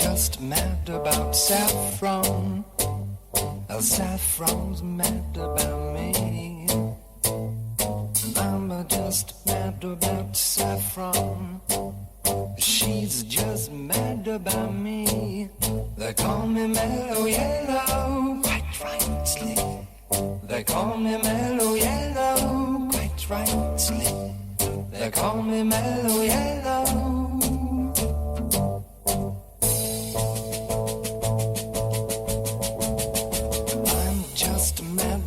just mad about saffron. Saffron's mad about me. I'm just mad about saffron. She's just mad about me. They call me Mellow Yellow, quite rightly. They call me Mellow Yellow, quite rightly. They call me Mellow Yellow.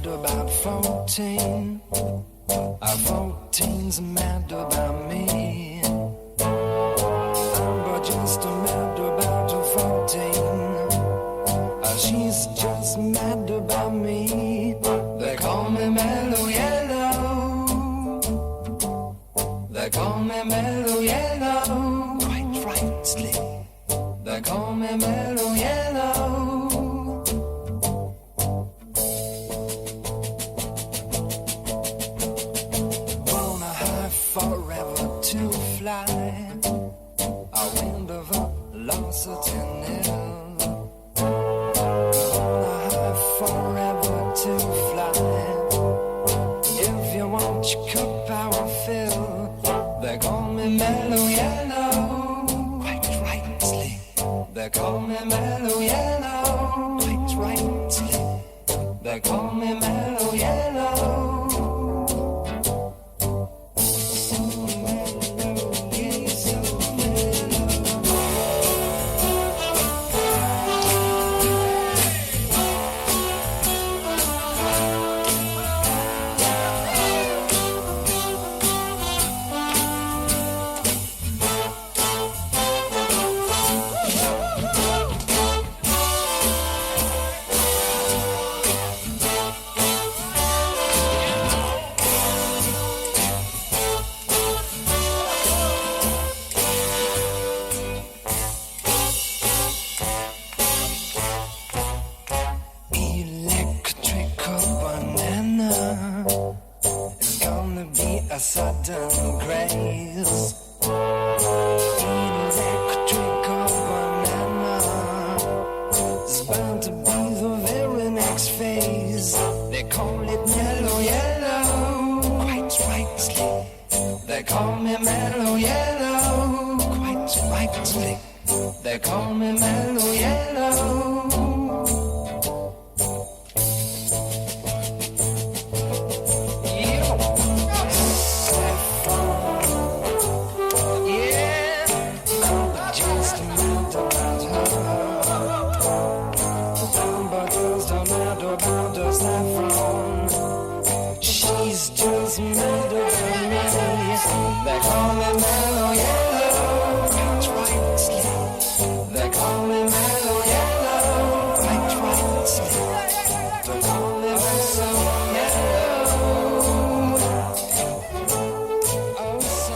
About 14, 14's mad about me. I'm just mad about 14. She's just mad about me. They call me Mellow Yellow. They call me Mellow Yellow, quite rightly. They call me Mellow Yellow. Forever to fly, a wind of velocity nil. Forever to fly. If you want your cup, I will fill. They call me Mellow Yellow, quite rightly. They call me Mellow Yellow, quite rightly. They call me Mellow Yellow. A sudden grace, electrical banana is bound to be the very next phase. They call it Mellow Yellow, quite rightly. They call me Mellow Yellow, quite rightly. They call me Mellow Yellow. She's just mad about me. They call me Mellow Yellow, quite rightly. They call me Mellow Yellow, quite rightly. They call me Mellow Yellow. Oh, so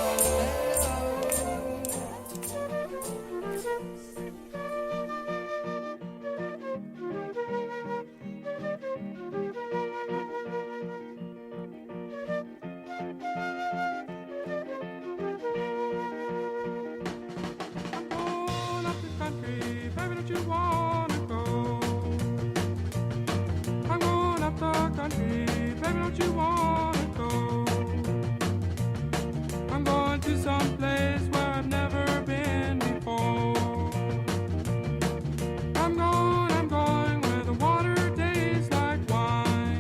you wanna go? I'm going up the country, baby, don't you wanna go? I'm going to some place where I've never been before. I'm going where the water tastes like wine.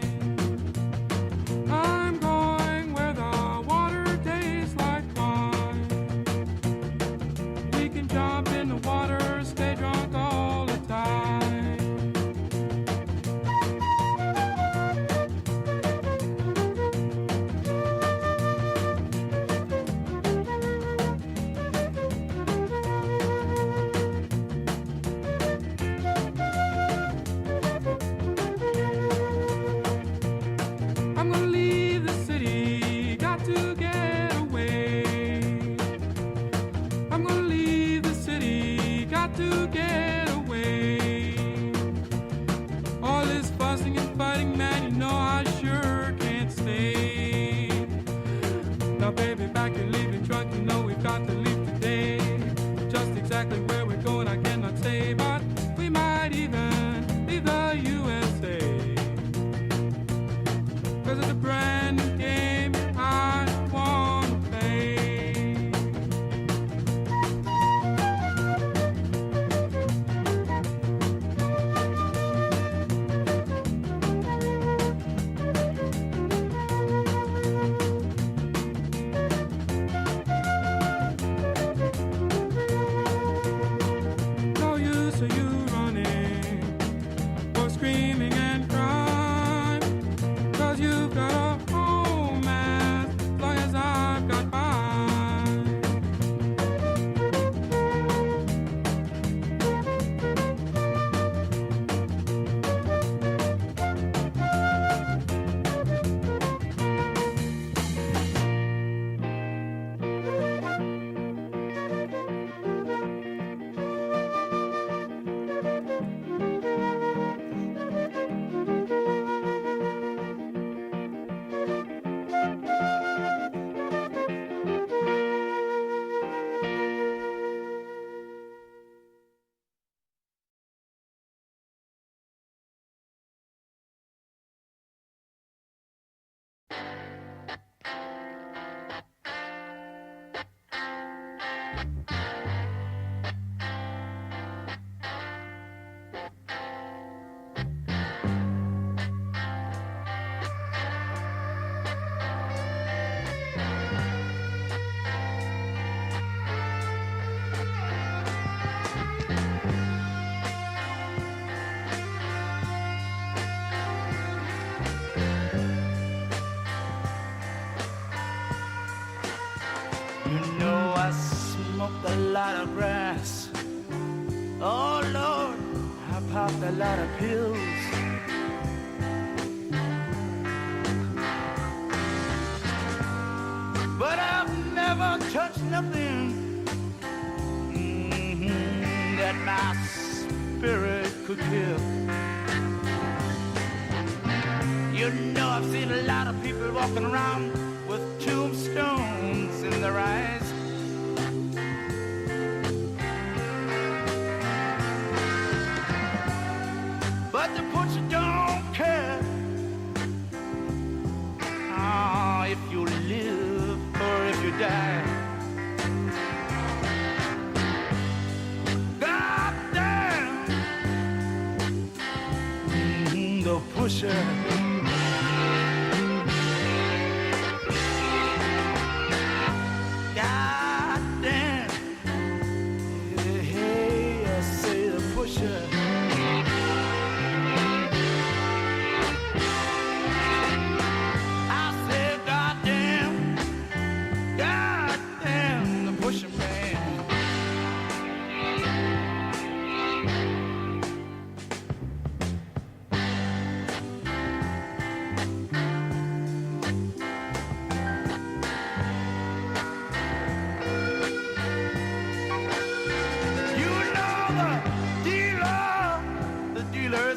I'm going where the water tastes like wine. We can jump in the water, stay drunk all the time. I'm gonna leave the city, got to get away. I'm gonna leave the city, got to get away. All this fussing and fighting, man, you know I sure can't stay. Now baby, back you're leaving drunk, you know we've got to leave today. Just exactly where we're going I cannot say, smoked a lot of grass. Oh Lord, I popped a lot of pills. But I've never touched nothing that my spirit could kill. You know, I've seen a lot of people walking around with tombstones in their eyes. But the butcher don't care if you live or if you die. God damn, the pusher. God damn, hey, I say the pusher.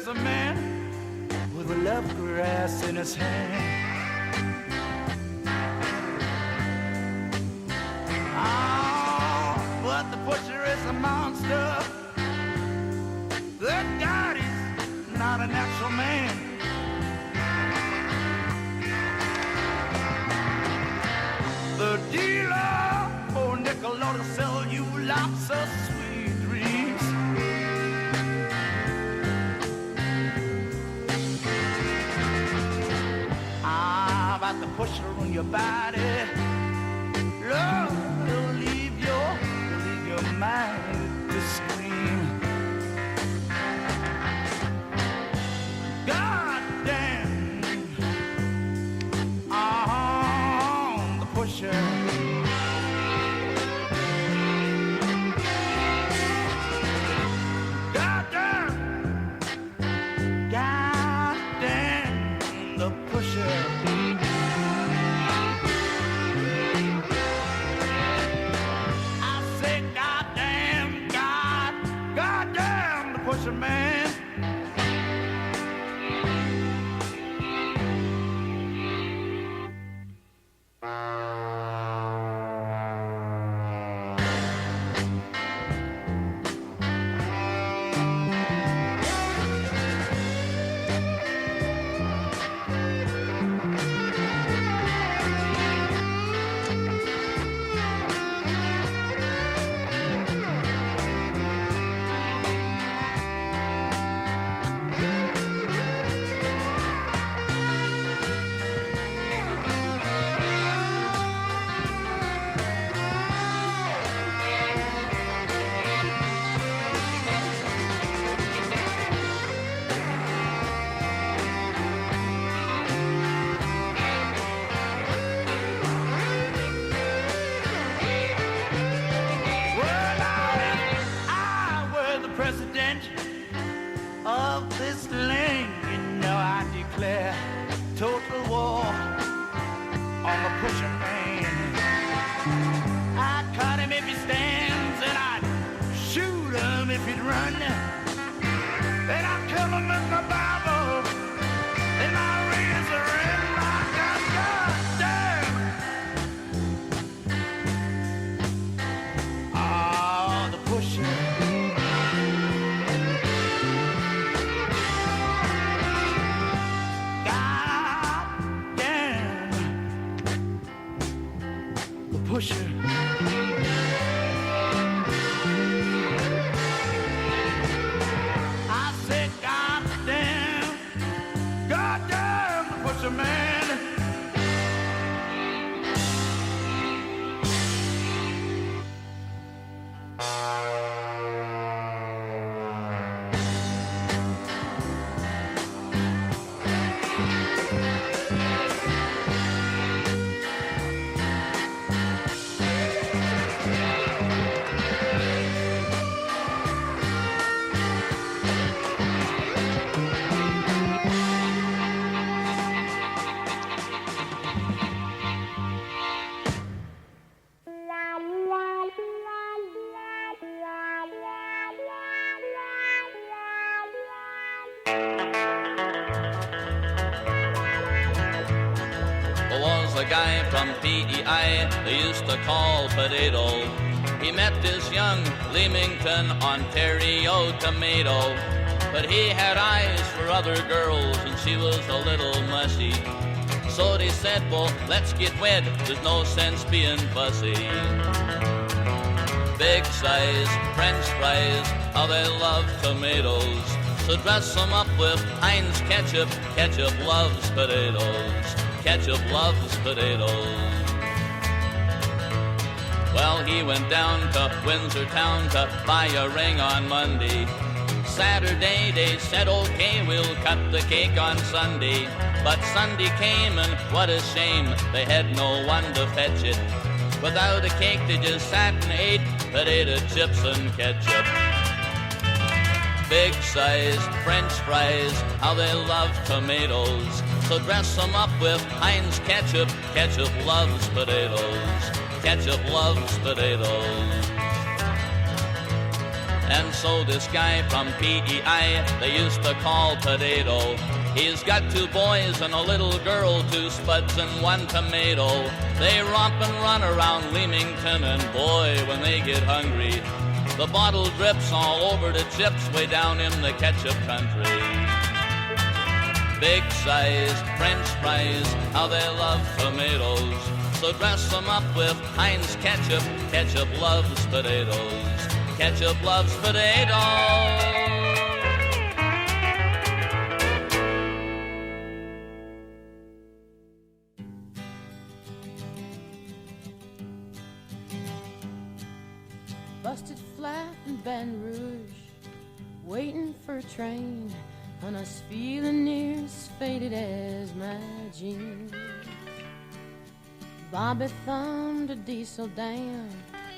A man with a love grass in his hand. Oh, but the butcher is a monster. Good God, he's not a natural man. The dealer, oh nickel, ought to sell you lots of sweet dreams. About the pusher on your body, love will leave your mind to scream. God damn, the pusher. God damn, the pusher. Pusher man. Of this land, you know I declare total war on the pusher man. I'd cut him if he stands, and I'd shoot him if he'd run. And I'd kill him with my Bible and my razor and my gun. God damn! Oh, the pusher. God guy from PEI they used to call Potato. He met this young Leamington, Ontario tomato, but he had eyes for other girls and she was a little mushy. So they said, well, let's get wed, there's no sense being fussy. Big size French fries, how they love tomatoes. So dress them up with Heinz ketchup, ketchup loves potatoes, ketchup loves potatoes. Well, he went down to Windsor town to buy a ring on Monday. Saturday they said, okay, we'll cut the cake on Sunday. But Sunday came and what a shame, they had no one to fetch it. Without a cake they just sat and ate potato chips and ketchup. Big size French fries, how they love tomatoes. So dress them up with Heinz ketchup, ketchup loves potatoes, ketchup loves potatoes. And so this guy from PEI they used to call Potato. He's got 2 boys and a little girl, 2 spuds and 1 tomato. They romp and run around Leamington, and boy, when they get hungry, the bottle drips all over the chips way down in the ketchup country. Big size French fries, how they love tomatoes. So dress them up with Heinz ketchup, ketchup loves potatoes, ketchup loves potatoes. Busted flat in Baton Rouge, waiting for a train, and I was feeling near as faded as my jeans. Bobby thumbed a diesel down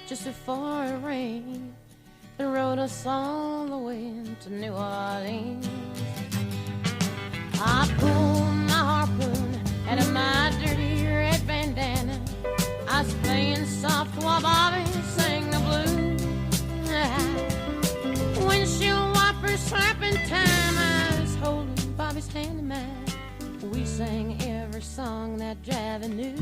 just before it rained and rode us all the way to New Orleans. I pulled my harpoon out of my dirty red bandana. I was playing soft while Bobby sang the blues. Windshield wipers slapping time, I was holding Bobby's hand in mine. We sang every song that driver knew.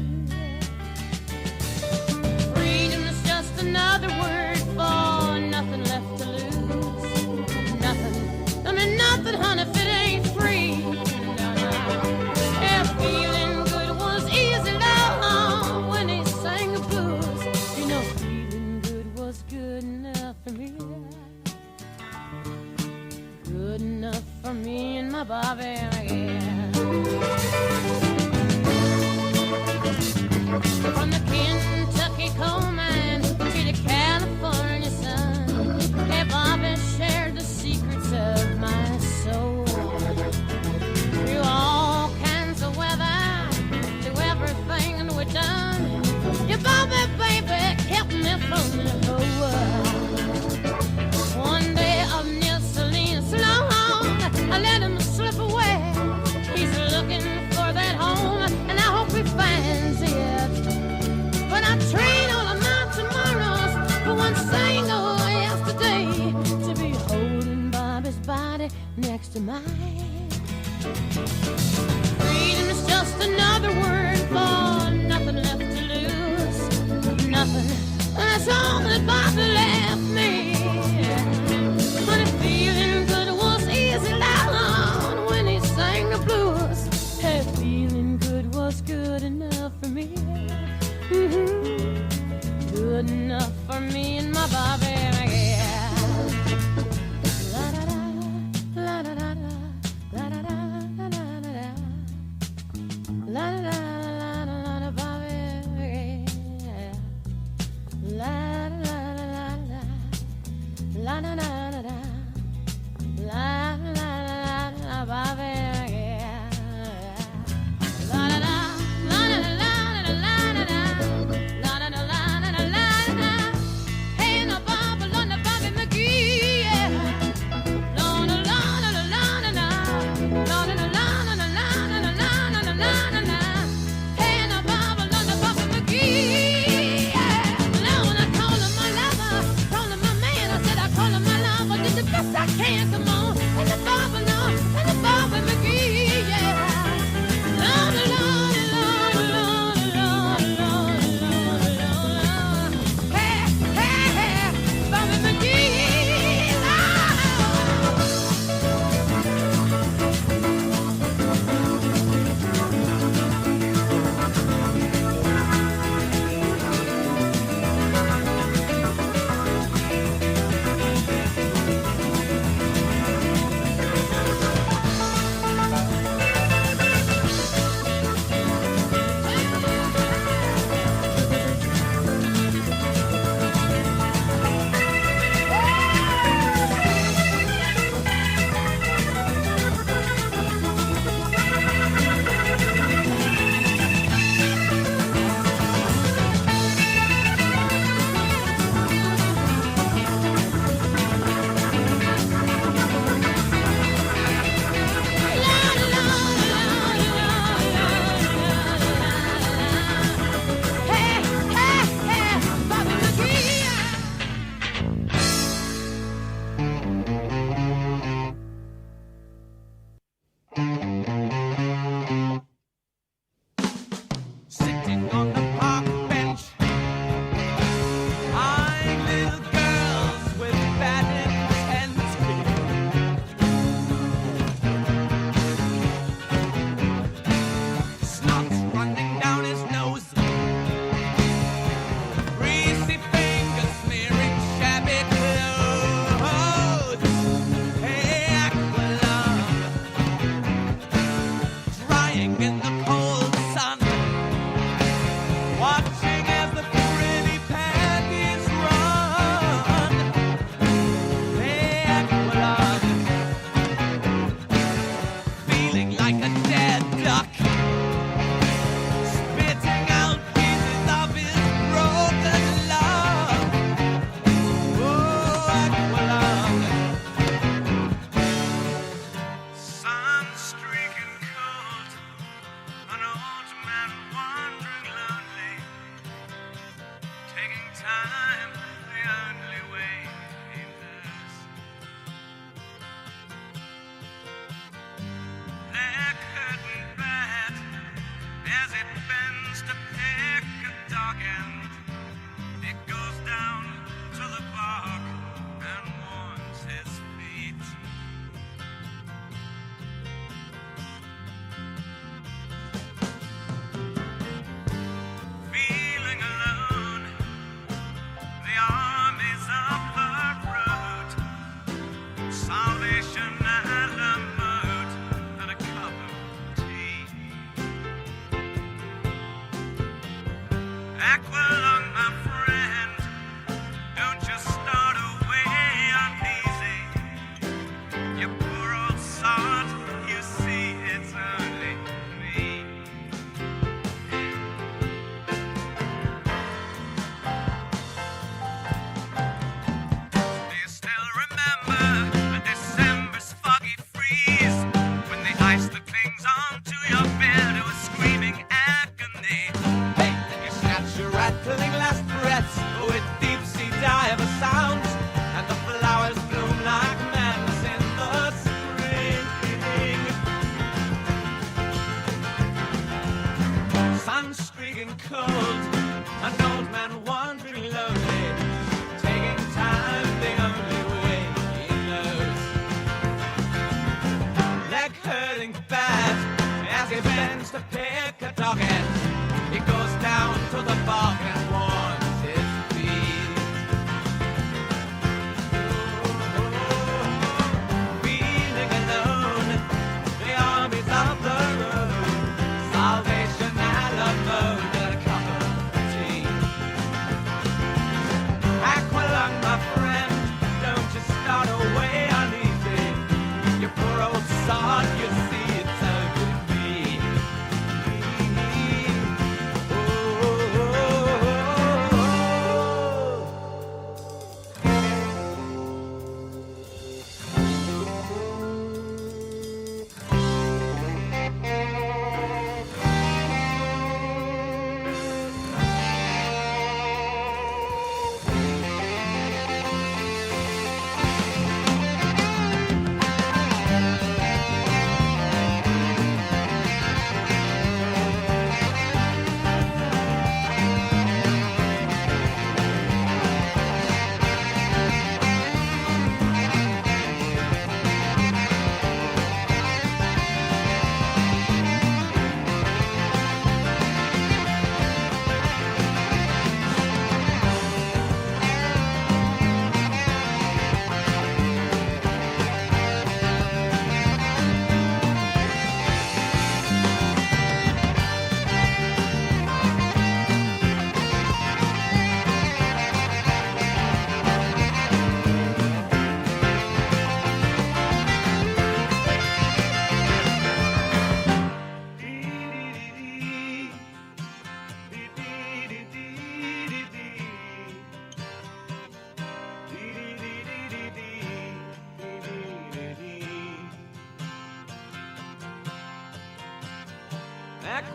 Freedom is just another word for nothing left to lose. Nothing, I mean nothing, honey, if it ain't free. No, no. Yeah, feeling good was easy, love, when he sang the blues. You know, feeling good was good enough for me. Good enough for me and my Bobby, yeah. From the Kentucky coal mine to the California sun, hey, Bobby shared the secrets of my soul. Through all kinds of weather, through everything that we've done, your Bobby, baby, kept me from the whole world. One day of near Selena's long, I let him slip away. He's looking for that home, and I hope he finds it. But I trade all of my tomorrows for one single yesterday, to be holding Bobby's body next to mine. Freedom is just another word for nothing left to lose. Nothing, that's all that Bobby left me. But if feeling good was easy, loud when he sang the blues, hey, feeling good was good enough for me. Good enough for me and my Bobby, yeah. La da da, la da da da, la da da, la da da da, la da da, la da Bobby, yeah. La da da da da, la da da da, la da da, Bobby, yeah. La da da. Call him my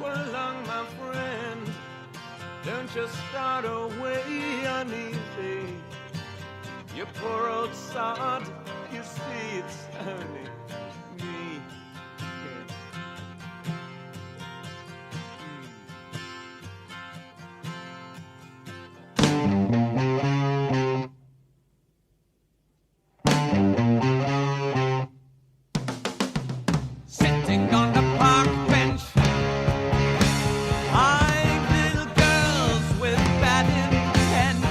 Well, long, my friend, don't just start away uneasy. You poor old sod, you see it's only me. Sitting on the park bench, eyeing little girls with bad intent.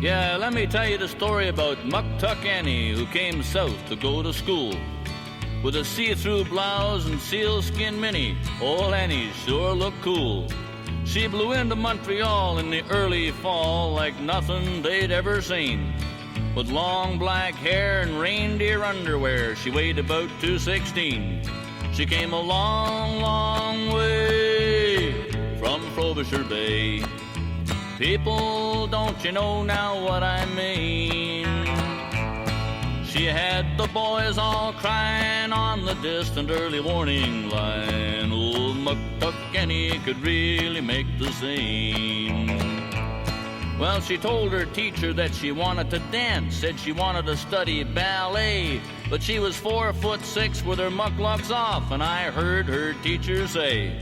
Yeah, let me tell you the story about Muktuk Annie, who came south to go to school. With a see-through blouse and sealskin mini, old Annie sure looked cool. She blew into Montreal in the early fall like nothing they'd ever seen. With long black hair and reindeer underwear, she weighed about 216. She came a long, long way from Frobisher Bay. People, don't you know now what I mean? She had the boys all crying on the distant early warning line. Old Muktuk Annie could really make the scene. Well, she told her teacher that she wanted to dance, said she wanted to study ballet, but she was 4'6" with her mucklucks off, and I heard her teacher say,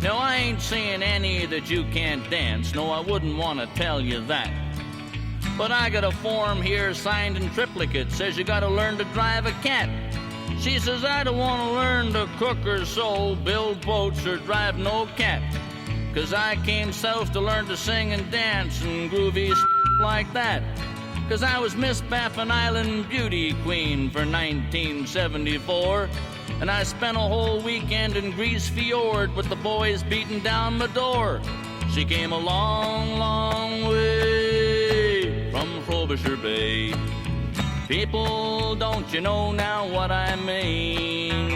"Now, I ain't saying, Annie, that you can't dance. No, I wouldn't want to tell you that. But I got a form here signed in triplicate, says you got to learn to drive a cat." She says, "I don't want to learn to cook or sew, build boats, or drive no cat. 'Cause I came south to learn to sing and dance and groovy like that. 'Cause I was Miss Baffin Island Beauty Queen for 1974. And I spent a whole weekend in Grease Fjord with the boys beating down my door." She came a long, long way from Frobisher Bay. People, don't you know now what I mean?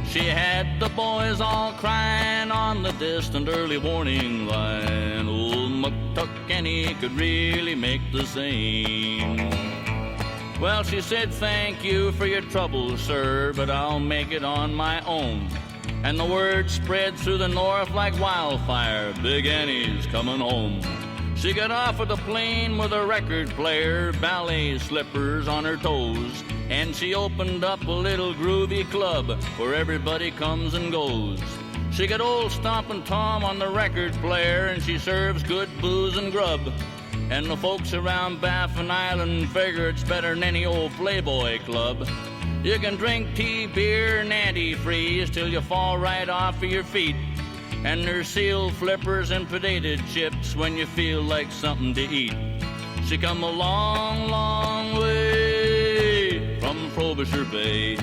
She had the boys all crying on the distant early warning line. Old Muktuk Annie could really make the scene. Well, she said, "Thank you for your trouble, sir, but I'll make it on my own." And the word spread through the north like wildfire. Big Annie's coming home. She got off of the plane with a record player, ballet slippers on her toes, and she opened up a little groovy club where everybody comes and goes. She got old Stompin' Tom on the record player, and she serves good booze and grub. And the folks around Baffin Island figure it's better than any old Playboy club. You can drink tea, beer, and antifreeze till you fall right off of your feet. And there's seal flippers and potato chips when you feel like something to eat. She come a long, long way from Frobisher Bay.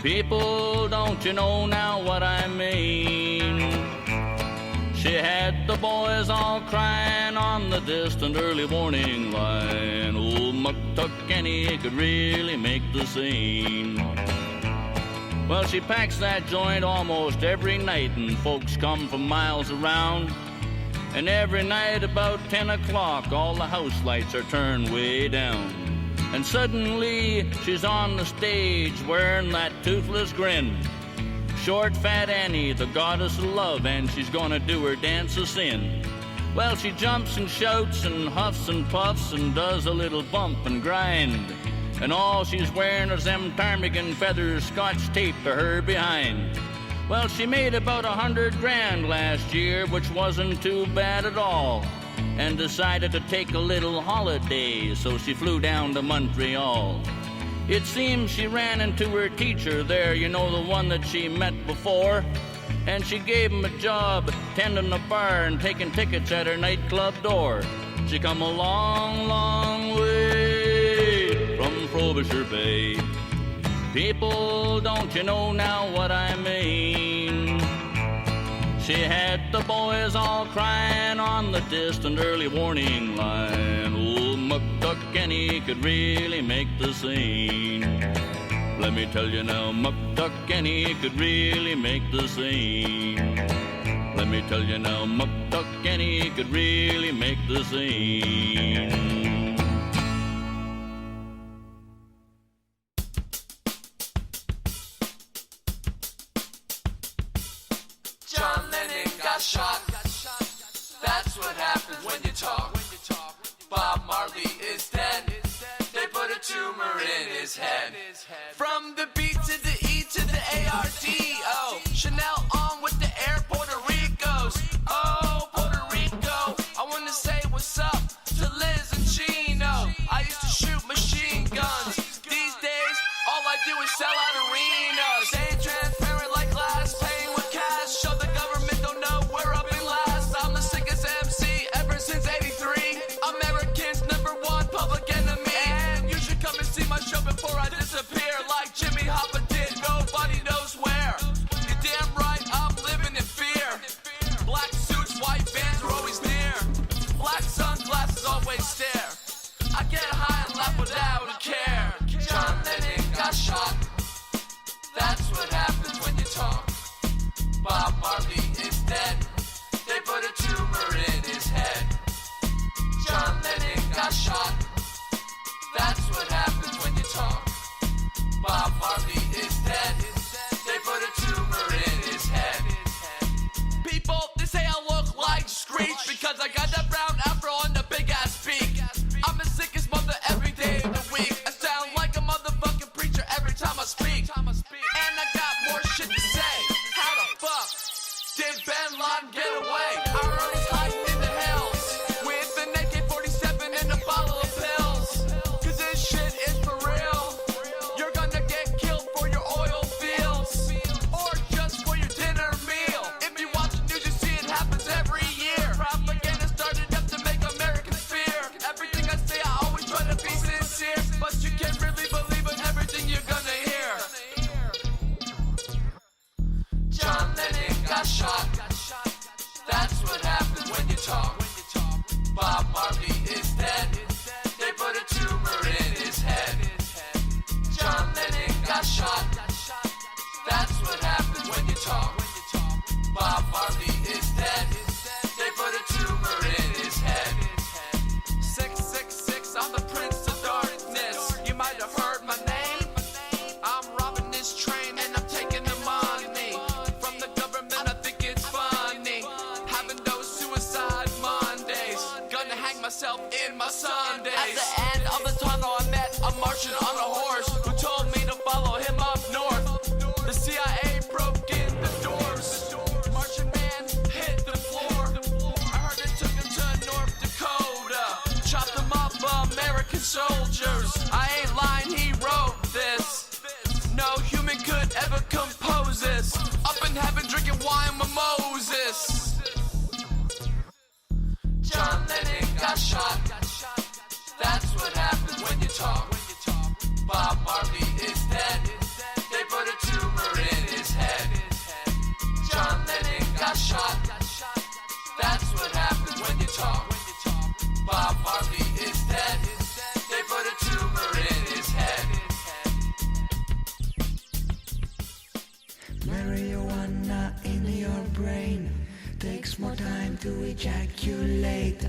People, don't you know now what I mean? She had the boys all crying on the distant early warning line. Old Muktuk Annie could really make the scene. Well, she packs that joint almost every night, and folks come from miles around. And every night about 10 o'clock, all the house lights are turned way down. And suddenly, she's on the stage wearing that toothless grin. Short, fat Annie, the goddess of love, and she's gonna do her dance of sin. Well, she jumps and shouts and huffs and puffs and does a little bump and grind. And all she's wearing is them ptarmigan feathers scotch taped to her behind. Well, she made about 100 grand last year, which wasn't too bad at all, and decided to take a little holiday, so she flew down to Montreal. It seems she ran into her teacher there, you know, the one that she met before, and she gave him a job tending the bar and taking tickets at her nightclub door. She come a long, long way from Frobisher Bay. People, don't you know now what I mean? She had the boys all crying on the distant early warning line. Old Muktuk Annie could really make the scene. Let me tell you now, Muktuk Annie could really make the scene. Let me tell you now, Muktuk Annie could really make the scene. John Lennon got shot. That's what happens when you talk. Bob Marley is dead. They put a tumor in his head. From the B to the E to the A-R-D-O. Chanel on with the Air Puerto Ricos. Oh, Puerto Rico. I want to say what's up to Liz and Chino. I used to shoot machine guns. These days, all I do is sell out arenas. Stay transparent like glass, paying with cash. Show the government don't I got that brown afro and the big ass beak. I'm the sickest mother every day of the week. I sound like a motherfucking preacher every time I speak. And I got more shit to say. How the fuck did Bin Laden get away? I heard he's hiding in the hills with an AK-47 and a bottle of pills. Cause this shit is for real. You're gonna get killed for your oil fields or just for your dinner meal. If you watch the news, you see it happens every year. Propaganda started up to make Americans fear. Everything I say, I always try to be sincere, but you can't really believe in everything you're gonna hear. John Lennon got shot. That's what happens when you talk. Bob Marley is dead. They put a tumor in his head. John Lennon got shot. That's what happens when you talk. Bob Marley is dead. They put a tumor in his head. 666, I'm the Prince of Darkness. You might have heard my name. I'm robbing this train and I'm taking the money from the government. I think it's funny having those suicide Mondays. Gonna hang myself in my Sundays. At the end of the tunnel, I met a Martian on a horse who told me to follow him up north. The CIA broke in the doors. Martian man hit the floor. I heard it took him to North Dakota. Chopped them up, American soldiers. I ain't lying, he wrote this. No human could ever compose this. Up in heaven drinking wine with Moses. John Lennon got shot. That's what happens when you talk. Bob Marley is dead. They put a tumor in his head. John Lennon got shot. That's what happens when you talk. Bob Marley is dead. They put a tumor in his head. Marijuana in your brain takes more time to ejaculate.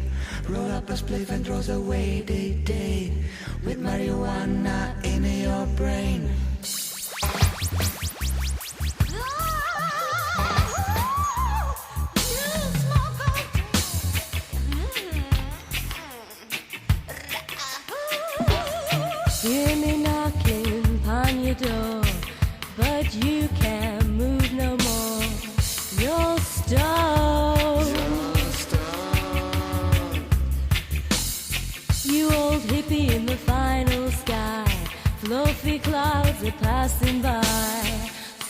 Roll up a spliff and throws away the day with marijuana in your brain. Hear me knocking on your door, but you can't move no more. You're stoned. You old hippie in the final sky, fluffy clouds are passing by.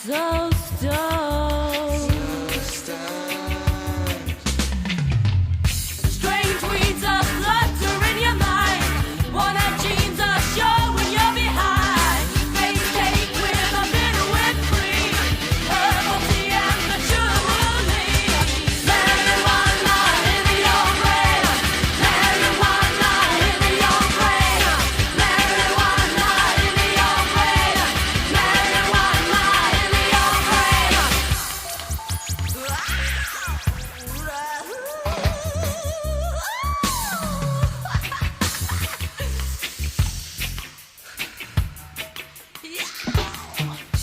So stoned. Strange weeds are fluttering your mind. One-eyed jeans are showing you're behind. Face cake with a bitter whipped cream. Herbal tea and patchouli. Marijuana in your brain. Marijuana in your brain. Marijuana in your brain. Marijuana in your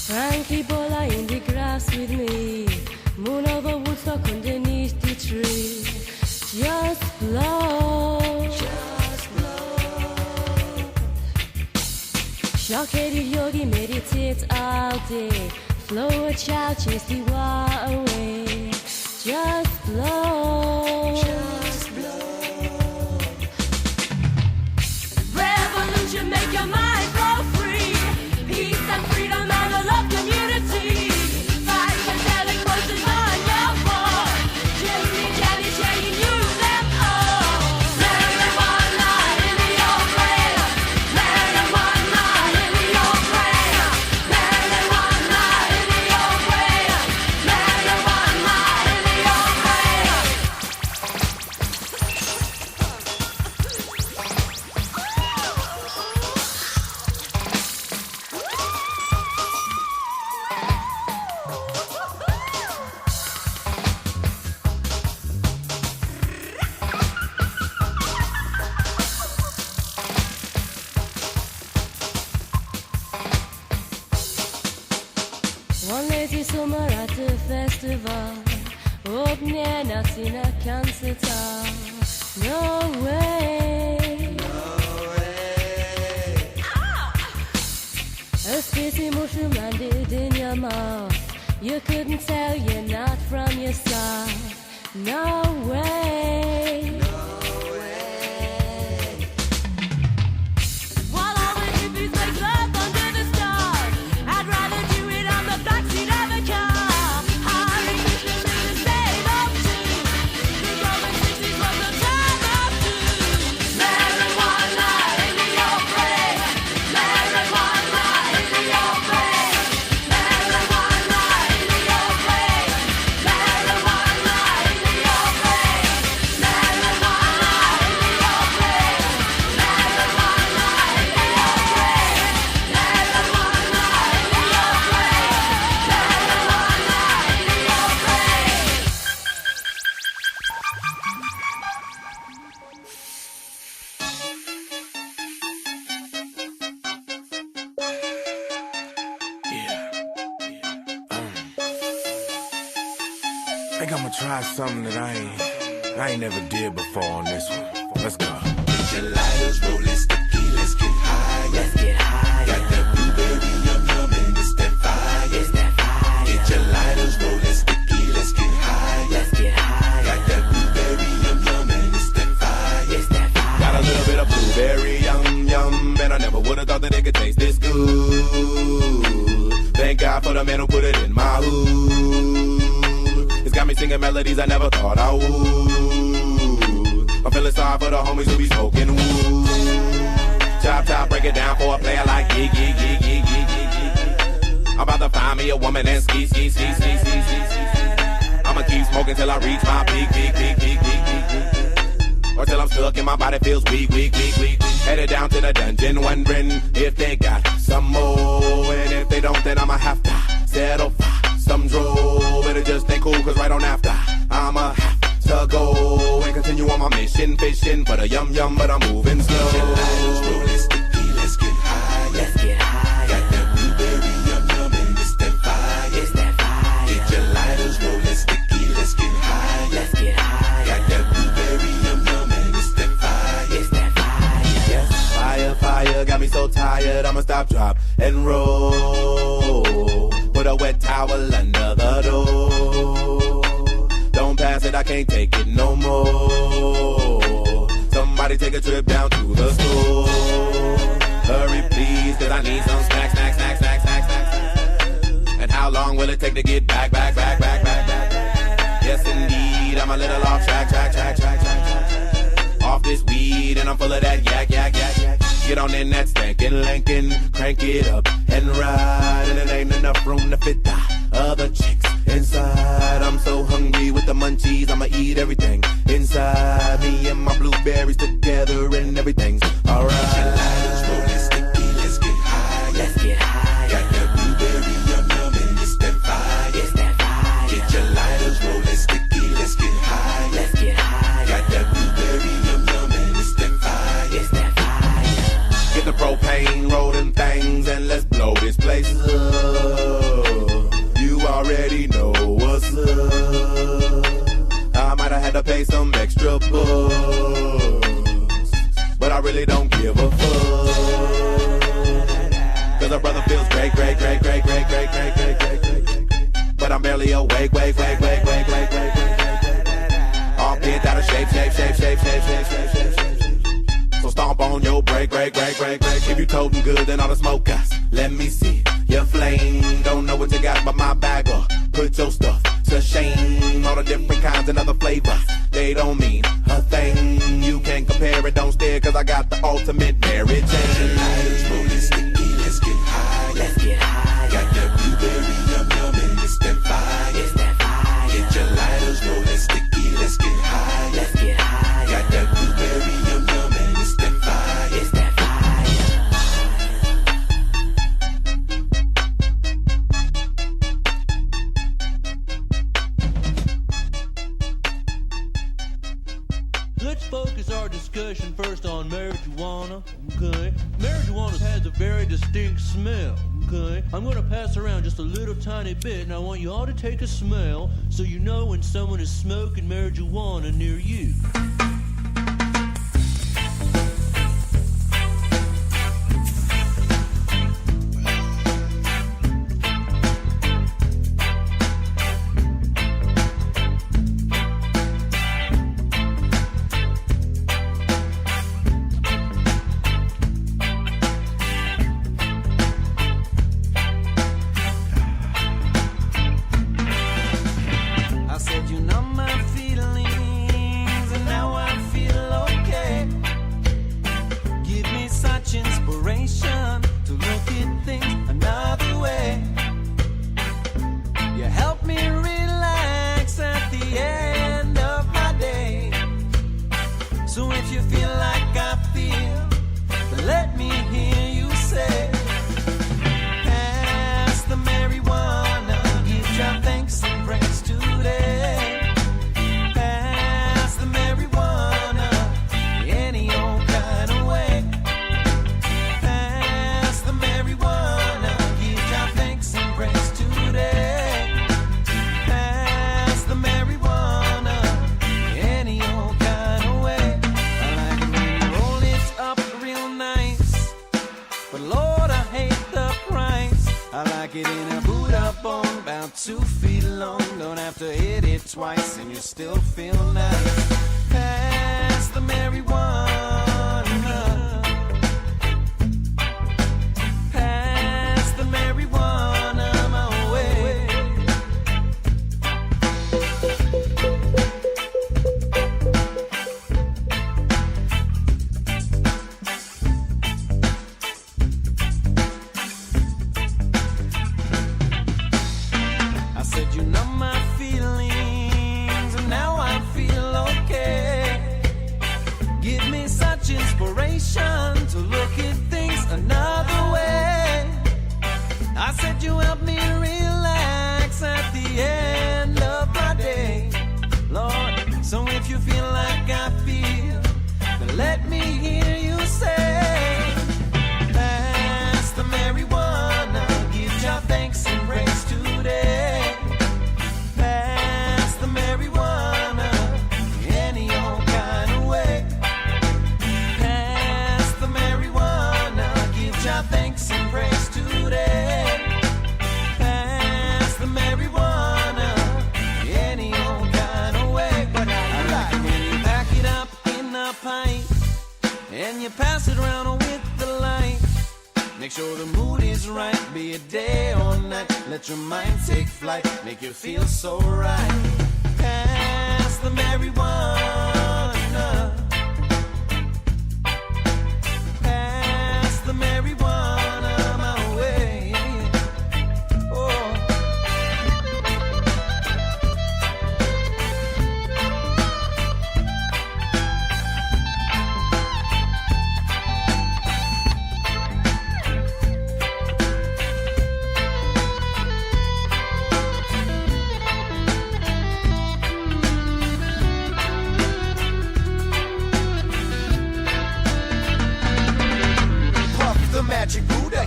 Frankie Bola in the grass with me. Moon over Woodstock underneath the tree. Just blow. Shock-headed yogi meditates all day. Flow a child, chase the war away. Just blow. Revolution, make your mind go free. Peace and freedom and a love community. Psychedelic voices on your phone. Jimmy, Jenny, saying you them all. Marijuana in your brain. Marijuana in your brain. Marijuana in your brain. Marijuana in your brain. One lazy summer at the festival, all ognia nasina kanseta. No way. A spitty mushroom landed in your mouth. You couldn't tell you're not from your side. No way. While all the hippies make love under the stars, I'd rather do it on the backseat of a car. Hare Krishna is the state of two. The golden 60s was the time of two. Marijuana in your brain. Marijuana in your brain. Marijuana in your brain. Marijuana in your brain. Marijuana in your brain. Marijuana in your brain. Marijuana in your I think I'ma try something that I ain't never did before on this one. Let's go. Get your lighters, rollin' sticky, let's get high. Let's get high. Got that blueberry yum yum and it's that fire. It's that fire. Get your lighters, rollin' sticky, let's get high. Let's get high. Got that blueberry yum yum and it's that fire. It's that fire. Got a little bit of blueberry yum yum, and I never would've thought that it could taste this good. Thank God for the man who put it in my hood. It's got me singing melodies I never thought I would. I'm feeling sorry for the homies who be smoking wood. Chop, chop, break it down for a player like yeah, yeah, yeah, yeah, yeah, yeah, yeah. I'm about to find me a woman and ski, ski, ski, ski, ski, ski, ski. I'ma keep smoking till I reach my peak, peak, peak, peak, peak, peak, peak. Or till I'm stuck and my body feels weak, weak, weak, weak. Headed down to the dungeon, wondering if they got some more. And if they don't, then I'ma have to settle for some droll. But it just ain't cool, cause right on after I'ma have to go and continue on my mission, fishing for the yum yum, but I'm moving slow. Get your lighters, rollin' sticky, let's get high. Let's get high. Got that blueberry yum yum and it's that fire. It's that fire. Get your lighters, rollin' sticky, let's get high. Let's get high. Got that blueberry yum yum and it's that fire. It's that fire. Yes, fire, fire, got me so tired, I'ma stop, drop, and roll. Put a wet towel under the door. Don't pass it, I can't take it no more. Somebody take a trip down to the store. Hurry please, cause I need some snacks, snacks, snacks, snacks, snacks, snacks. And how long will it take to get back, back, back, back, back, back? Yes indeed, I'm a little off track, track, track, track, track, track. Off this weed and I'm full of that yak, yak, yak, yak. Get on in that stankin' Lincoln, crank it up and ride. And it ain't enough room to fit the other chicks inside. I'm so hungry with the munchies, I'ma eat everything inside. Me and my blueberries together and everything's alright. Get your lighters, rollin' sticky, let's get high. Let's get high. Got that blueberry yum yum and it's that fire. It's that fire. Get your lighters, rollin' sticky, let's get high. Let's get high. Got that blueberry yum yum and it's that fire. It's that fire. Get the propane, roll them things, and let's blow this place up. You already know what's up. I might have had to pay some extra bucks, but I really don't give a fuck. Cause a brother feels great, great, great, great, great, great, great, great, great, great. But I'm barely awake, wake, wake, wake, wake, wake, wake, wake. All bent out of shape, shape, shape, shape, shape, shape, shape, shape, shape. So stomp on your break, break, break, break, break. If you totin' good, then all the smoke guys, let me see your flame. Don't know what you got, but my bag up. Put your stuff to shame. All the different kinds and other flavors, they don't mean a thing. You can't compare it, don't stare, cause I got the ultimate Mary Jane. Lighters, rollin' sticky, let's get high. Let's get high. Got that blueberry yum yum and it's that fire. It's that fire. Get your lighters, rollin' sticky, let's get high. Let's get high. Got that blueberry yum yum and it's that fire. It's that fire. Let's focus our discussion first on marijuana, okay? Marijuana has a very distinct smell, Okay, I'm gonna pass around just a little tiny bit, and I want you all to take a smell so you know when someone is smoking marijuana near you.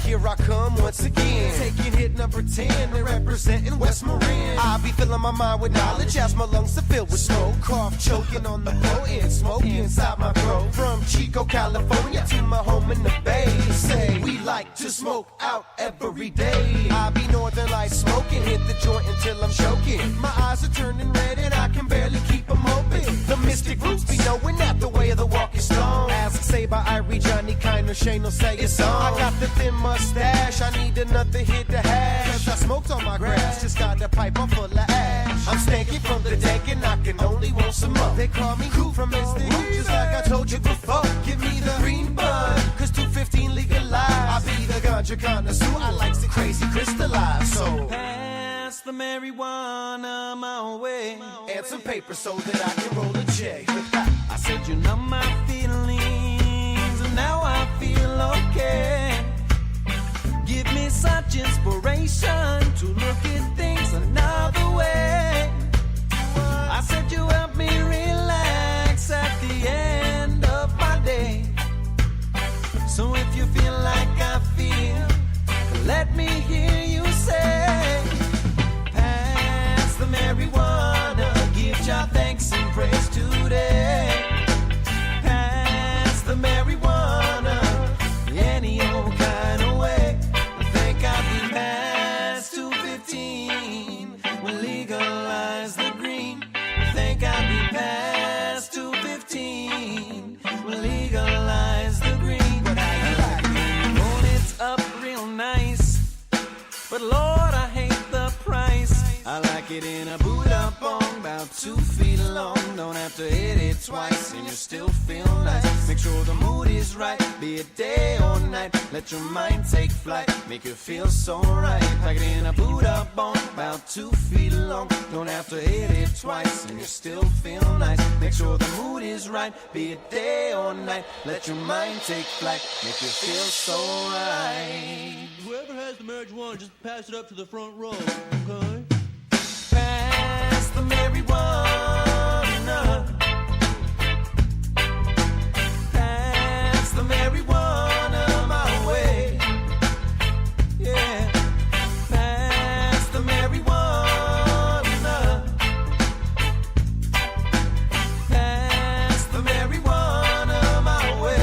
Here I come once again, taking hit number 10 and representing West Marin. I be filling my mind with knowledge as my lungs are filled with smoke. Cough choking on the potent smoke inside my throat. From Chico, California to my home in the Bay. Say we like to smoke out every day. I be northern light smoking, hit the joint until I'm choking. My eyes are turning red and I can barely keep them open. The mystic roots be knowing that the way of the walk is stone. Ask say by Irie, Johnny, Kiner, Shane, no say it's on. I got the thin mustache, I need another hit to hash. Cause I smoked on my grass, just got the pipe, I'm full of ash. I'm stanky from the dank and I can only want some more. They call me cool from instant, just like I told you before. Give me the green bud, cause 215 legalized. I be the ganja connoisseur, I like the crazy crystallized. So pass the marijuana my way, and some paper so that I can roll a J. I said you know my feelings, and now I feel okay. Give me such inspiration to look at things another way. I said you help me relax at the end of my day. So if you feel like I feel, Let me hear you say, pass the marijuana, give Jah thanks and praise today. Pass the marijuana, any old kind of way. Thank God we passed 215, we legalize the green. Thank God we passed 215, we legalize the green. But I roll it up real nice, but Lord, I hate the price. I like it in a Buddha bong, about 2 feet long. Don't have to hit it twice, and you still feel nice. Make sure the mood is right, be it day or night. Let your mind take flight, make you feel so right. Like it in a Buddha bong, about 2 feet long. Don't have to hit it twice, and you still feel nice. Make sure the mood is right, be it day or night. Let your mind take flight, make you feel so right. Whoever has the marijuana, just pass it up to the front row, okay? Pass the marijuana. Pass the marijuana my way. Yeah. Pass the marijuana. Pass the marijuana my way.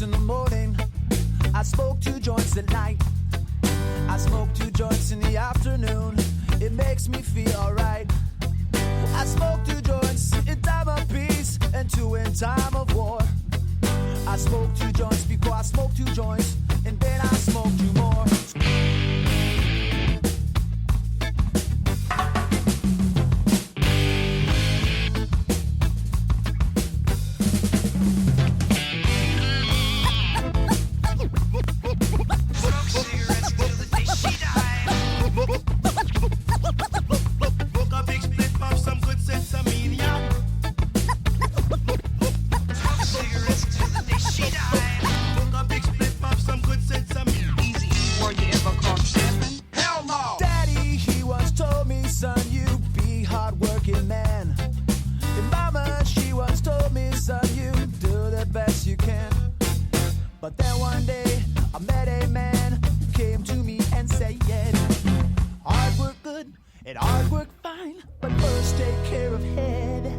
In the morning, I smoke 2 joints at night. I smoke 2 joints in the afternoon. It makes me feel alright. I smoke 2 joints in time of peace and 2 in time of war. I smoke 2 joints before I smoke 2 joints, and then I smoke 2 more. But then one day I met a man who came to me and said, hard work good and hard work fine, but first take care of head.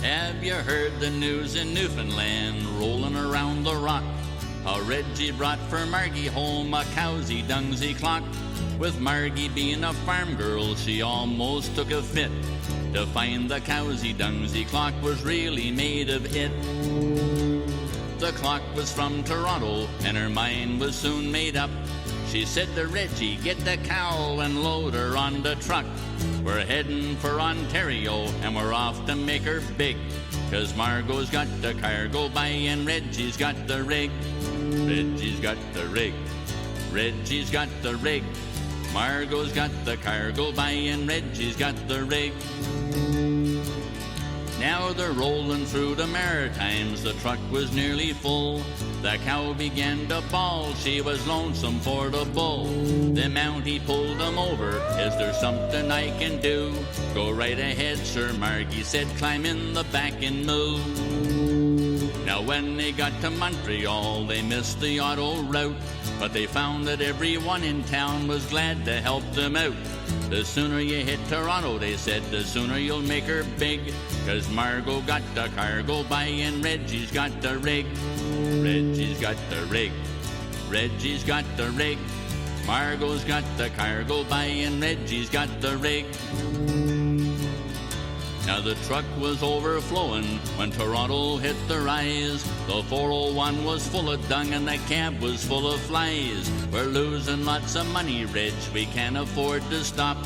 Have you heard the news in Newfoundland, rolling around the rock? How Reggie brought for Margie home a cowsy dungsy clock. With Margie being a farm girl, she almost took a fit to find the cowsy dungsy clock was really made of it. The clock was from Toronto, and her mind was soon made up. She said to Reggie, get the cow and load her on the truck. We're heading for Ontario, and we're off to make her big. 'Cause Margot's got the cargo by, and Reggie's got the rig. Reggie's got the rig. Reggie's got the rig. Margot's got the cargo by, and Reggie's got the rig. Now they're rolling through the Maritimes, the truck was nearly full. The cow began to bawl, she was lonesome for the bull. The Mountie pulled him over, is there something I can do? Go right ahead, Sir Margie said, climb in the back and move. Now when they got to Montreal, they missed the auto route, but they found that everyone in town was glad to help them out. The sooner you hit Toronto, they said, the sooner you'll make her big, 'cause Margot got the cargo by and Reggie's got the rig. Reggie's got the rig. Reggie's got the rig. Margot's got the cargo by and Reggie's got the rig. Now the truck was overflowing when Toronto hit the rise. The 401 was full of dung and the cab was full of flies. We're losing lots of money, Reg, we can't afford to stop.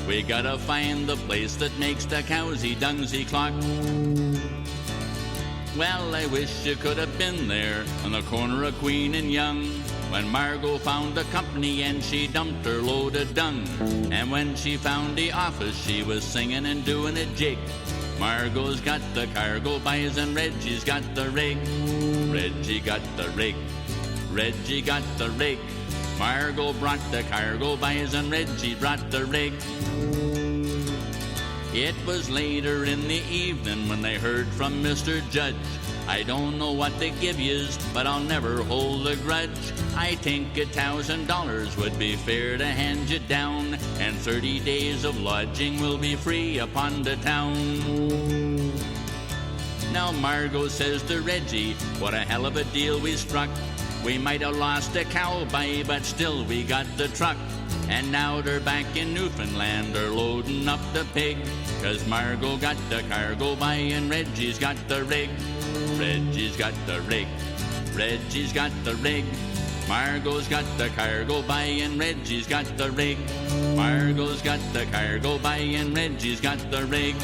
We gotta find the place that makes the cowsy dungsy clock. Well, I wish you could have been there on the corner of Queen and Yonge, when Margot found the company and she dumped her load of dung. And when she found the office, she was singing and doing a jig. Margot's got the cargo buys and Reggie's got the rig. Reggie got the rig. Reggie got the rig. Margot brought the cargo buys and Reggie brought the rig. It was later in the evening when they heard from Mr. Judge. I don't know what they give yous, but I'll never hold a grudge. I think $1,000 would be fair to hand you down, and 30 days of lodging will be free upon the town. Now Margot says to Reggie, what a hell of a deal we struck. We might have lost a cow buy, but still we got the truck. And now they're back in Newfoundland, they're loading up the pig, 'cause Margot got the cargo buy and Reggie's got the rig. Reggie's got the rig. Reggie's got the rig. Margot's got the cargo buy and Reggie's got the rig. Margot's got the cargo buy and Reggie's got the rig.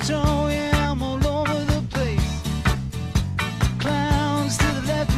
control, yeah, I'm all over the place. Clowns to the left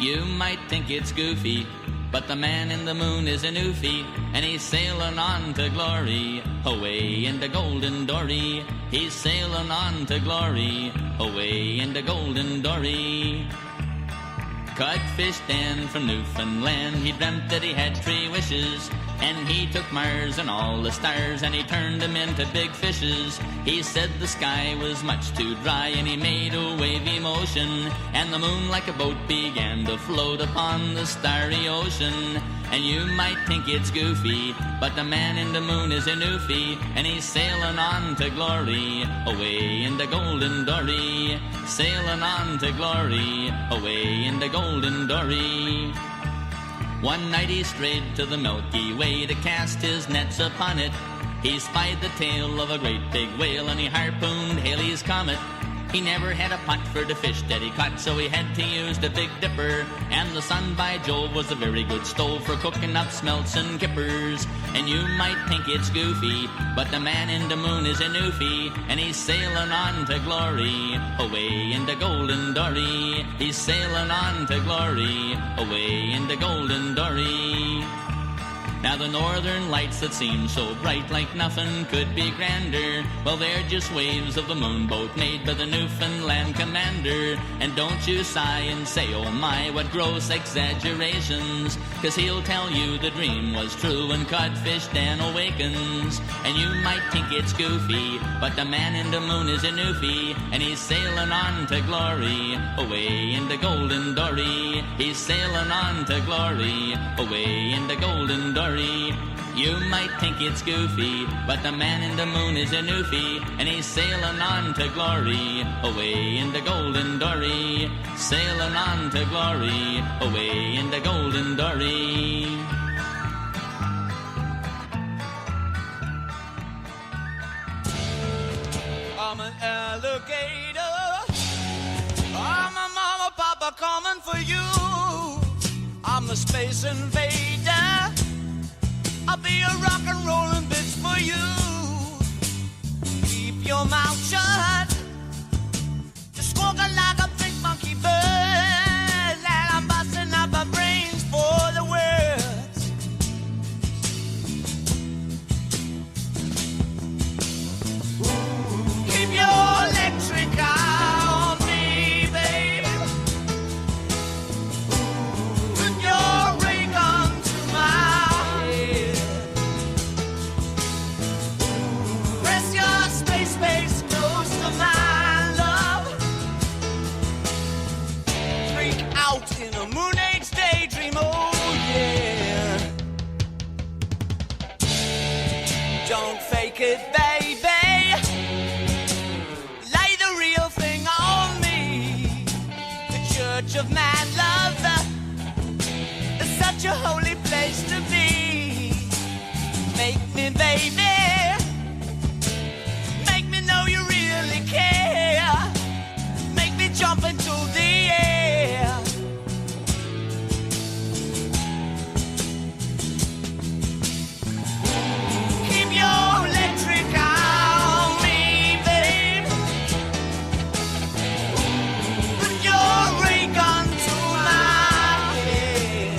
You might think it's goofy, but the man in the moon is an oofy, and he's sailing on to glory, away in the golden dory. He's sailing on to glory, away in the golden dory. Codfish Dan from Newfoundland, he dreamt that he had 3 wishes, and he took Mars and all the stars, and he turned them into big fishes. He said the sky was much too dry, and he made a wavy motion, and the moon like a boat began to float upon the starry ocean. And you might think it's goofy, but the man in the moon is an oofy, and he's sailing on to glory, away in the golden dory. Sailing on to glory, away in the golden dory. One night he strayed to the Milky Way to cast his nets upon it. He spied the tail of a great big whale, and he harpooned Halley's Comet. He never had a pot for the fish that he caught, so he had to use the Big Dipper. And the sun, by Jove, was a very good stove for cooking up smelts and kippers. And you might think it's goofy, but the man in the moon is an oofy, and he's sailing on to glory, away in the golden dory. He's sailing on to glory, away in the golden dory. Now the northern lights that seem so bright, like nothing could be grander, well, they're just waves of the moonboat made by the Newfoundland commander. And don't you sigh and say, oh my, what gross exaggerations, 'cause he'll tell you the dream was true when Codfish Dan awakens. And you might think it's goofy, but the man in the moon is an oofy, and he's sailing on to glory, away in the golden dory. He's sailing on to glory, away in the golden dory. You might think it's goofy, but the man in the moon is an oofy, and he's sailing on to glory, away in the golden dory. Sailing on to glory, away in the golden dory. I'm an alligator. I'm a mama, papa coming for you. I'm the space invader. I'll be a rock and rollin' bitch for you. Keep your mouth shut. Just squawking like a big monkey bird. And I'm busting up my brains for the words. Keep your electric eye on me, baby. Put your ray gun to my head. Press your space close to my love. Freak out in a moon age daydream, oh yeah. Don't fake it, baby. Lay the real thing on me. The church of mad love is such a holy place to be. Make me, baby. Make me know you really care. Make me jump into the air. Keep your electric eye on me, babe. Put your ray gun to my head.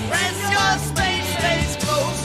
Press your space close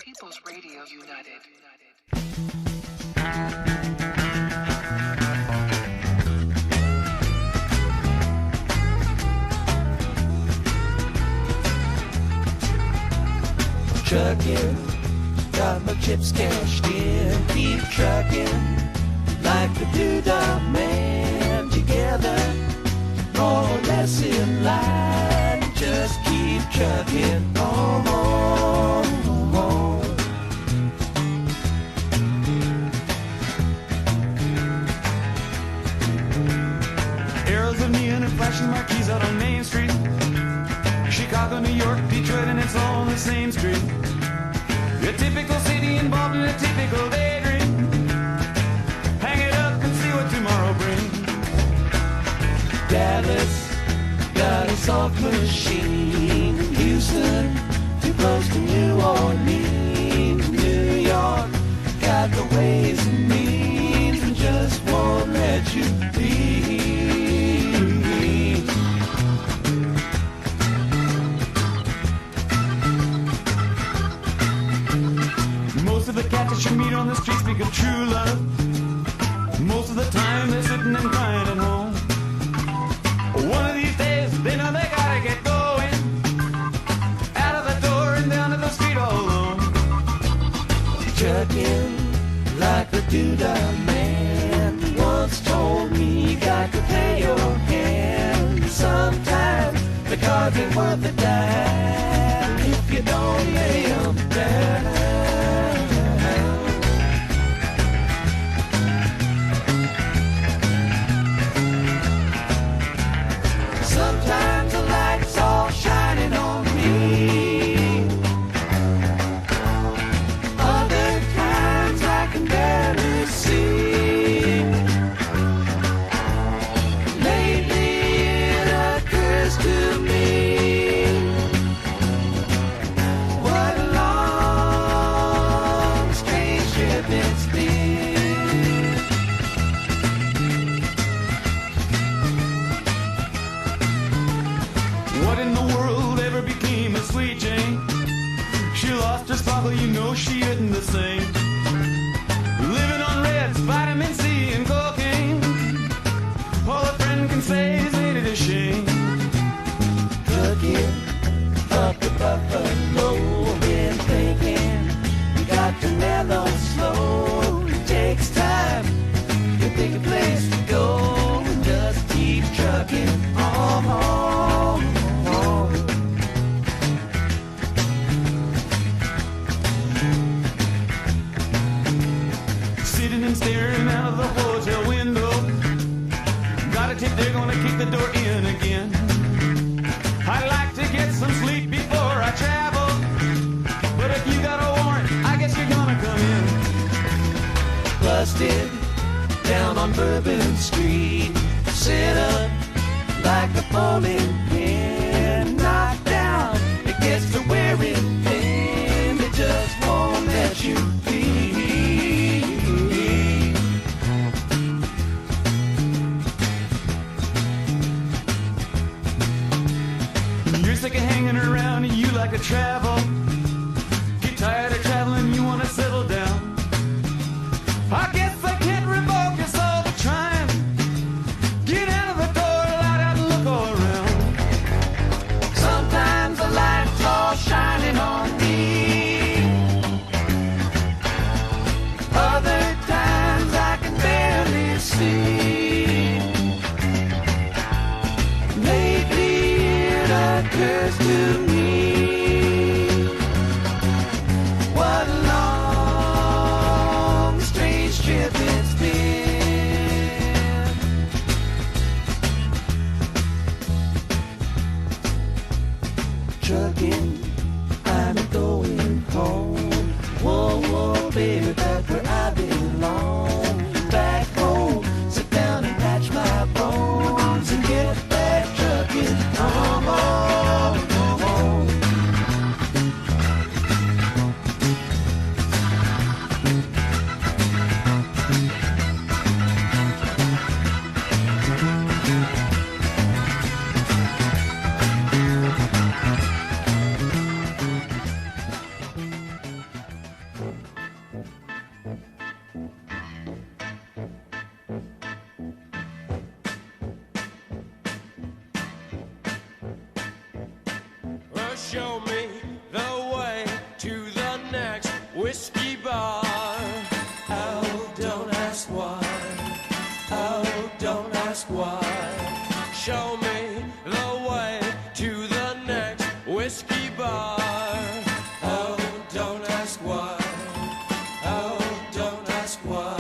People's Radio United. Trucking, got my chips cashed in. Keep trucking, like the doodah man. Together, more or less in line. Just keep trucking on. Arrows of neon and flashing marquees out on Main Street. Chicago, New York, Detroit, and it's all on the same street. A typical city involved in a typical daydream. Hang it up and see what tomorrow brings. Dallas, got a soft machine. Houston, too close to New Orleans. New York, got the ways and means and just won't let you be. Most of the cats that you meet on the street speak of true love. Most of the time they're sitting and crying at home. One of these days they know they gotta get going. Out of the door and down to the street all alone. Trucking like the doodah man once told me you got to pay your hand. Sometimes the cards ain't worth a dime if you don't lay 'em down. Sometimes the light's all shining on me. Other times I can barely see. Lately it occurs to me what a long, strange trip it's been. What in the world ever became of Sweet Jane? She lost the same. Living on reds, vitamin C, and cocaine. All a friend can say is ain't it a shame? Trucking up the Buffalo, been thinking you got to mellow slow. It takes time to pick a place to go. Just keep trucking on. Sitting and staring out of the hotel window. Got a tip they're gonna kick the door in again. I'd like to get some sleep before I travel, but if you got a warrant, I guess you're gonna come in. Busted down on Bourbon Street, sit up like a bowling pin. Knocked down, it gets to wearing thin. They just won't let you be. You're sick of hanging around and you like to travel. Get tired of traveling, you wanna settle down. I guess I can't revoke us all the trying. Get out of the door, light out and look all around. Sometimes the light's all shining on me. Other times I can barely see. Lately it occurs to me. What a long, strange trip it's been. Trucking, I'm going home. Whoa, whoa, baby, back where I belong. Back home, sit down and patch my bones and get back trucking. Home, home, home. Well, show me the way to the next whiskey bar. Oh, don't ask why. Oh, don't ask why. Show me the way to the next whiskey bar. Oh, don't ask why. Oh, don't ask why.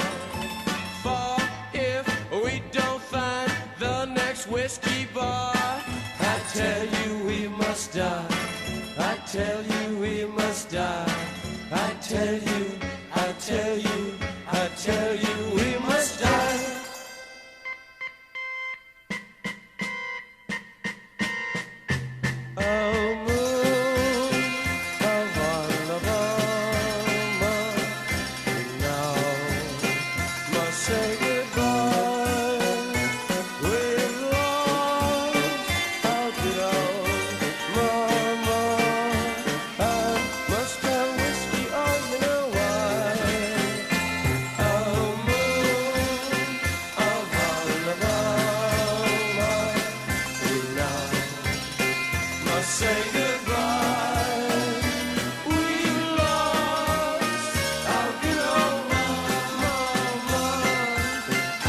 For if we don't find the next whiskey bar, I tell you we must die. I tell you we must die. I tell you, I tell you, I tell you we must die. Oh, moon of Alabama, now must say goodbye. We've lost our good old mama. I must have whiskey, oh, you know why. Oh, moon of Alabama, we now must say goodbye. We've lost our good old mama. I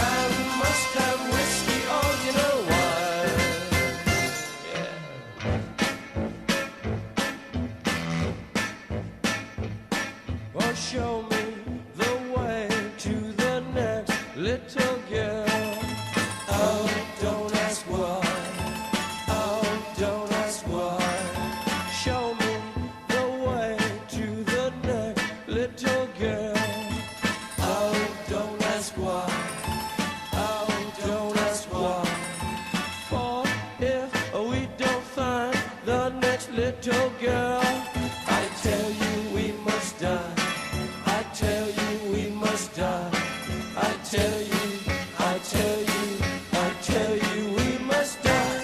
must have whiskey, oh, you know why. Yeah. Well, show me the way to the next little girl. Oh, don't ask why. Oh, don't ask why. Show me the way to the next little girl. Oh, don't ask why. Oh, don't ask why. For if we don't find the next little girl, I tell you we must die. I tell you we must die. I tell you, I tell you, I tell you we must die.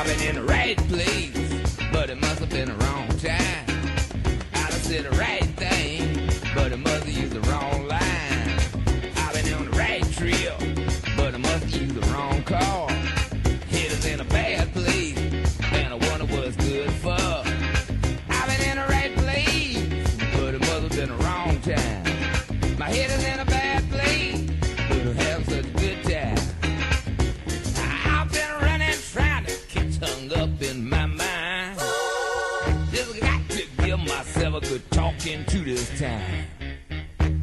I've been in the right place, but it must have been the wrong time. I done said the right thing, but it must have used the wrong line. I've been on the right trail, but I must have used the wrong car. Head is in a bad place, and I wonder what's good for. I've been in the right place, but it must have been the wrong time. My head is in a bad place, but I have such a good time. I've been running, trying to get hung up in my mind. Just got to give myself a good talking to this time.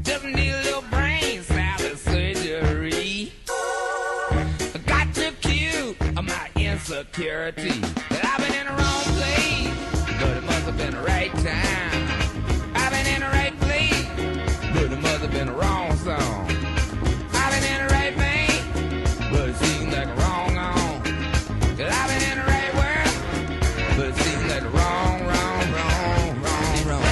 Just need a little brain salad surgery. I got to cure my insecurity. That I've been in the wrong place, but it must have been the right time. I've been in the right place, but it must have been the wrong song. I've been in the right vein, but it seems like a wrong on. Cause I've been in the right world, but it seems like a wrong, wrong, wrong, wrong, wrong.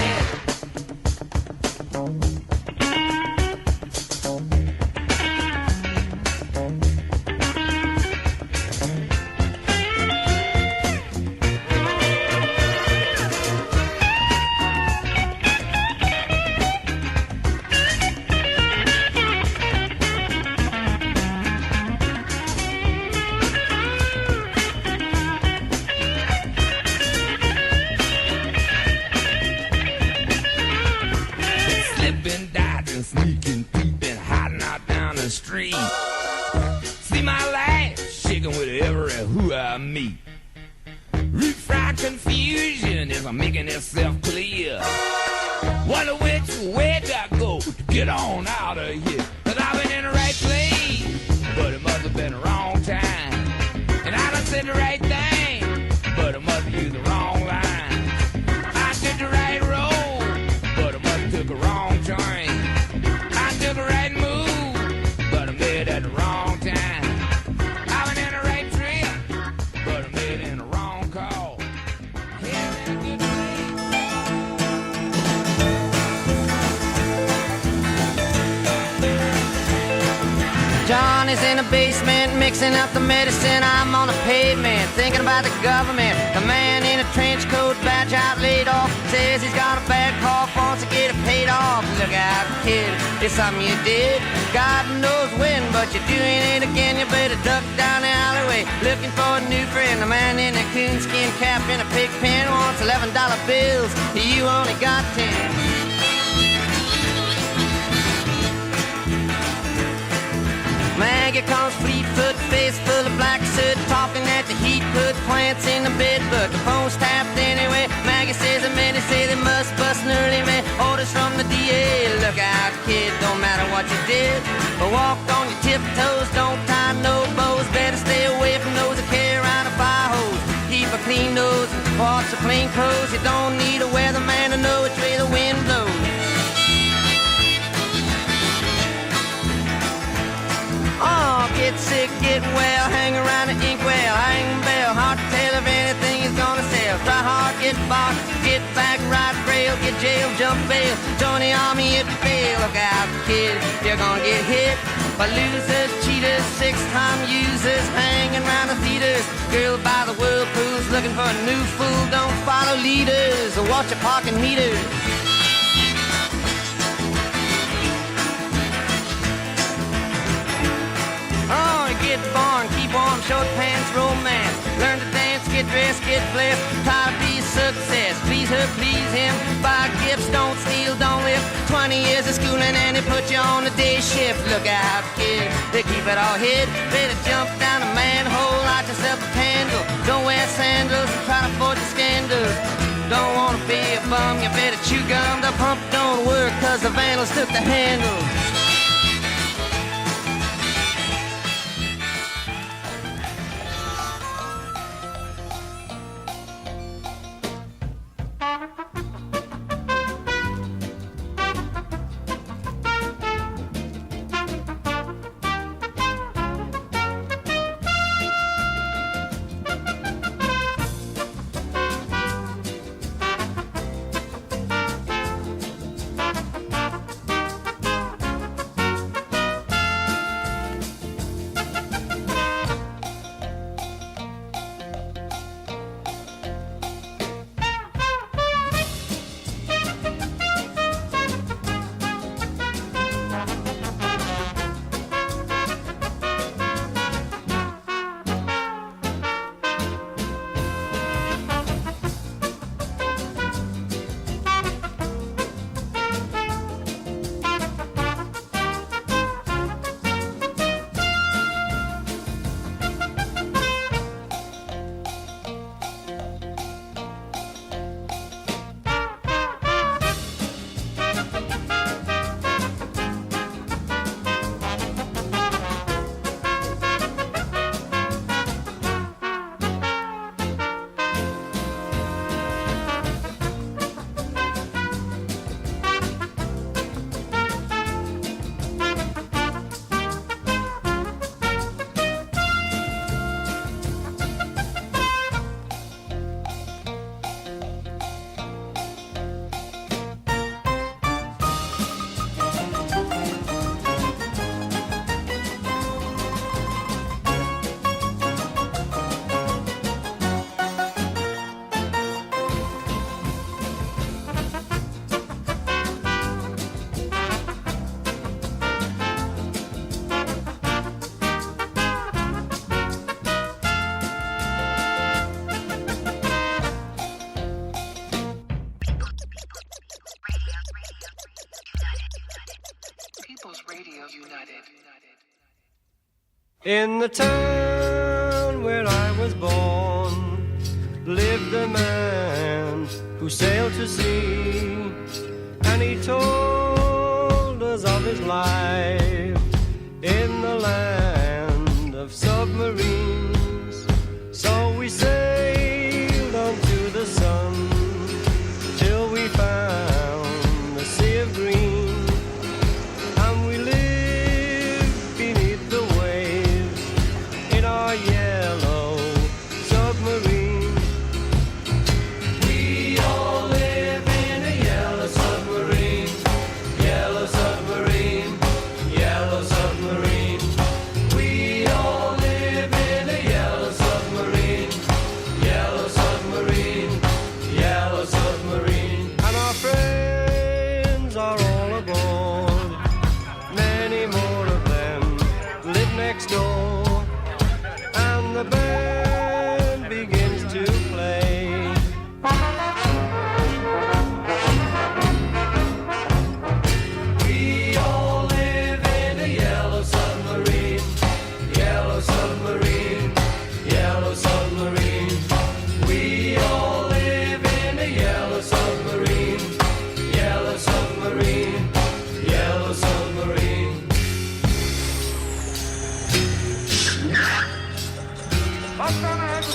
Slipping, dodging, sneaking, peeping, hiding out down the street. See my life shaking with every who I meet. Root fried confusion is making itself clear. Wonder which way do I go to get on out of here? Cause I've been in the right place, but it must have been the wrong time. And I done said the right thing, but it must have used the wrong line. I took the right road, but I must have took a wrong train. I took a right move, but I made it at the wrong time. I've been in the right trail, but I made it in the wrong call. Head's in a good place. John is in the basement mixing up the medicine. I'm on the pavement thinking about the government. The man in a trench coat, badge out, laid off, says he's got a bad cough, wants to get it paid off. Look out, kid, it's something you did. God knows when, but you're doing it again. You better duck down the alleyway looking for a new friend. The man in a coonskin cap and a pig pen wants $11 bills. You only got 10. Maggie comes fleet-foot, face full of black soot, talking at the heat, put plants in the bed, but the phone's tapped anyway. Maggie says the men say they must bust an early man. Orders from the DA, look out, kid, don't matter what you did, but walk on your tiptoes, don't tie no bows. Better stay away from those that carry around a fire hose. Keep a clean nose and parts of clean clothes. You don't need a weatherman to know which way the wind blows. Oh, get sick, get well, hang around the inkwell, hang bell, hard to tell if anything is gonna sell. Try hard, get bought, get back, ride rail, get jail, jump bail, join the army if you fail. Look out, kid, you're gonna get hit by losers, cheaters, six-time users, hanging around the theaters. Girl by the whirlpools, looking for a new fool. Don't follow leaders or watch your parking meters. Oh, get born, keep warm, short pants, romance. Learn to dance, get dressed, get blessed. Try to be success, please her, please him. Buy gifts, don't steal, don't live. 20 years of schooling and they put you on the day shift. Look out, kid, they keep it all hid. Better jump down a manhole, light yourself a candle. Don't wear sandals and try to avoid the scandals. Don't wanna be a bum, you better chew gum. The pump don't work cause the vandals took the handle. In the town where I was born lived a man who sailed to sea, and he told us of his life in the land of submarines. So we sailed on to the sun till we found the sea of green, and we lived beneath the waves in our yellow submarine. We all live in a yellow submarine, yellow submarine, yellow submarine. We all live in a yellow submarine, yellow submarine, yellow submarine. And our friends are all aboard, many more of them live next door, and the band begins to play. We all live in a yellow submarine, yellow submarine, yellow submarine. We all live in a yellow submarine, yellow submarine, yellow submarine. I'm gonna have to